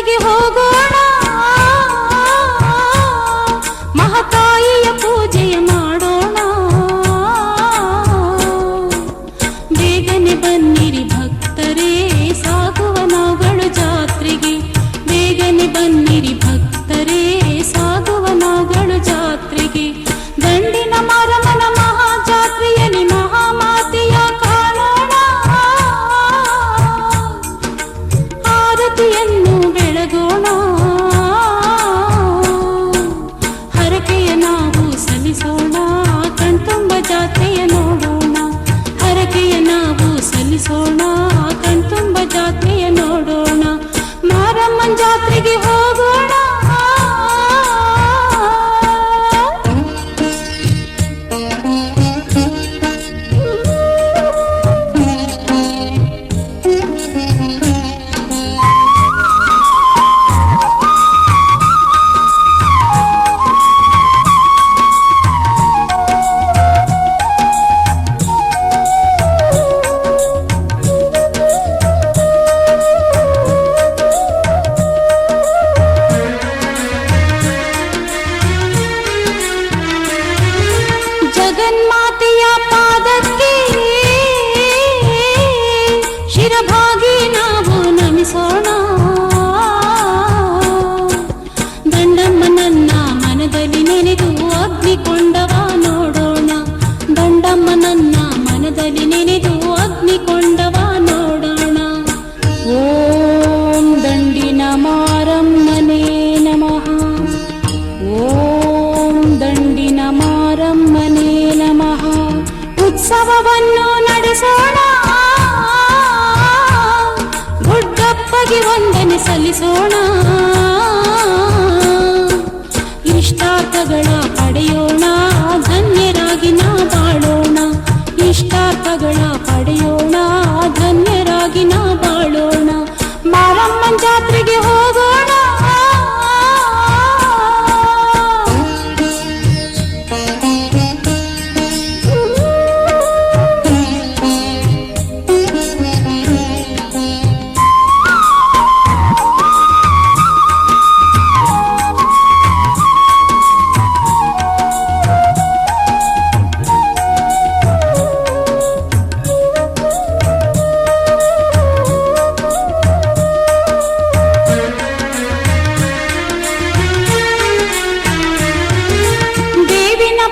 ಜಾತ್ರೆಗೆ ಹೋಗೋಣ, ಮಹಾತಾಯಿಯ ಪೂಜೆಯ ಮಾಡೋಣ. ಬೇಗನೆ ಬನ್ನಿರಿ ಭಕ್ತರೇ, ಸಾಗುವ ನಾವುಗಳು ಜಾತ್ರೆಗೆ. ಬೇಗನೆ ಬನ್ನಿರಿ ಭಕ್ತರೇ, ಸಾಗುವ ನಾವುಗಳು ಜಾತ್ರೆಗೆ. ದಂಡಿನ ಮಾರಮ್ಮನ ಮಹಾ ಜಾತ್ರೆಯಲ್ಲಿ ಮಹಾಮಾತೆಯ ಕಾಣೋಣ, ಆರತಿಯನ್ನು ಬೆಳಗೋಣ. ಹರಕೆಯ ನಾವು ಸಲ್ಲಿಸೋಣ, ಕಣ್ತುಂಬ ಜಾತ್ರೆಯ ನೋಡೋಣ. ಹರಕೆಯ ನಾವು ಸಲ್ಲಿಸೋಣ, ಕಣ್ತುಂಬ ಜಾತ್ರೆಯ ನೋಡೋಣ. ಮಾರಮ್ಮನ ಜಾತ್ರೆಗೆ ಹೋಗೋಣ. ಜಗನ್ಮಾತೆಯ ಪಾದಕ್ಕೆ ಶಿರಭಾಗಿ ನಾವು ನಮಿಸೋಣ. ದಂಡಮ್ಮನನ್ನ ಮನದಲ್ಲಿ ನೆನೆದು ಅಗ್ನಿಕೊಂಡವ ನೋಡೋಣ. ದಂಡಮ್ಮನನ್ನ ಮನದಲ್ಲಿ ನೆನೆದು ಅಗ್ನಿಕೊಂಡವ ನೋಡೋಣ. ಓಂ ದಂಡಿನ ಮಾರಮ್ಮನೇ ನಮಃ. ಓಂ ದಂಡಿನ ಮಾರಮ್ಮನೇ ನಮಃ. ಉತ್ಸವವನ್ನು ನಡೆಸೋಣ, ಗುಡ್ಡಪ್ಪಗೆ ವಂದನೆ ಸಲ್ಲಿಸೋಣ. ಇಷ್ಟಾರ್ಥಗಳ ಪಡೆಯೋಣ, ಧನ್ಯರಾಗಿ ನಾ ಬಾಳೋಣ. ಇಷ್ಟಾರ್ಥಗಳ ಪಡೆಯೋಣ, ಧನ್ಯರಾಗಿ ನಾ ಬಾಳೋಣ. ಮಾರಮ್ಮನ ಜಾತ್ರೆಗೆ ಹೋಗೋಣ.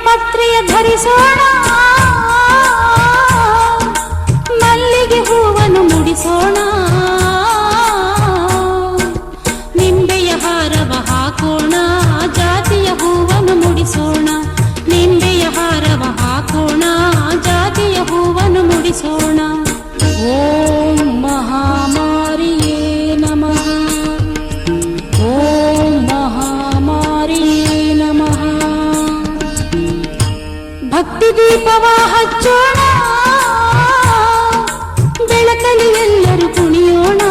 ಪತ್ರೆಯ ಧರಿಸೋಣ, ಮಲ್ಲಿಗೆ ಹೂವನ್ನು ಮುಡಿಸೋಣ. ನಿಂಬೆಯ ಹಾರವ ಹಾಕೋಣ, ಜಾತಿಯ ಹೂವನ್ನು ಮುಡಿಸೋಣ. ನಿಂಬೆಯ ಹಾರವ ಹಾಕೋಣ, ಜಾತಿಯ ಹೂವನ್ನು ಮುಡಿಸೋಣ. ಓಂ ಮಹಾಮಾರಿಯೇ ನಮಃ. ಓಂ ಮಹಾಮಾರಿಯೇ ನಮಃ. ಭಕ್ತಿ ದೀಪವ ಹಚ್ಚೋಣ, ಬೆಳಕಲ್ಲಿ ಎಲ್ಲರೂ ಕುಣಿಯೋಣ.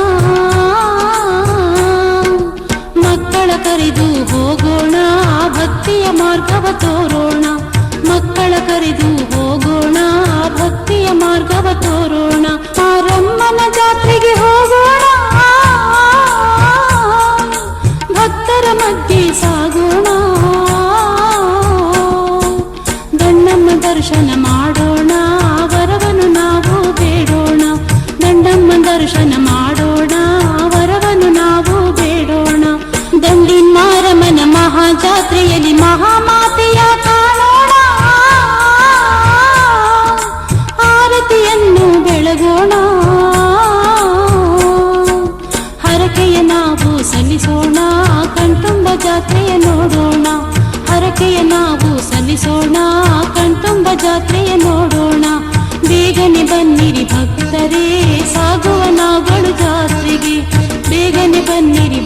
ಮಕ್ಕಳ ಕರೆದು ಹೋಗೋಣ, ಭಕ್ತಿಯ ಮಾರ್ಗವ ತೋರೋಣ. ಮಕ್ಕಳ ಕರೆದು ಹೋಗೋಣ, ಭಕ್ತಿಯ ಮಾರ್ಗವ ತೋರೋಣ. ಮಾರಮ್ಮನ ಜಾತ್ರೆಗೆ ಹೋಗೋಣ, ಭಕ್ತರ ಮಧ್ಯೆ ಸಾಗೋಣ. ದರ್ಶನ ಮಾಡೋಣ, ವರವನ್ನು ನಾವು ಬೇಡೋಣ. ದಂಡಮ್ಮ ದರ್ಶನ ಮಾಡೋಣ, ವರವನ್ನು ನಾವು ಬೇಡೋಣ. ದಂಡಿನ ಮಾರಮ್ಮನ ಮಹಾ ಜಾತ್ರೆಯಲ್ಲಿ ಮಹಾಮಾತೆಯ ಕಾಣೋಣ, ಆರತಿಯನ್ನು ಬೆಳಗೋಣ. ಹರಕೆಯ ನಾವು ಸಲ್ಲಿಸೋಣ, ಕಣ್ತುಂಬ ಜಾತ್ರೆಯ ನೋಡೋಣ. ಹರಕೆಯ ನಾವು ಸಲ್ಲಿಸೋಣ, ಕಣ್ತುಂಬ ಜಾತ್ರೆಯ ನೋಡೋಣ. ಬೇಗನೆ ಬನ್ನಿರಿ ಭಕ್ತರೇ, ಸಾಗುವ ನಾವುಗಳು ಜಾತ್ರೆಗೆ. ಬೇಗನೆ ಬನ್ನಿರಿ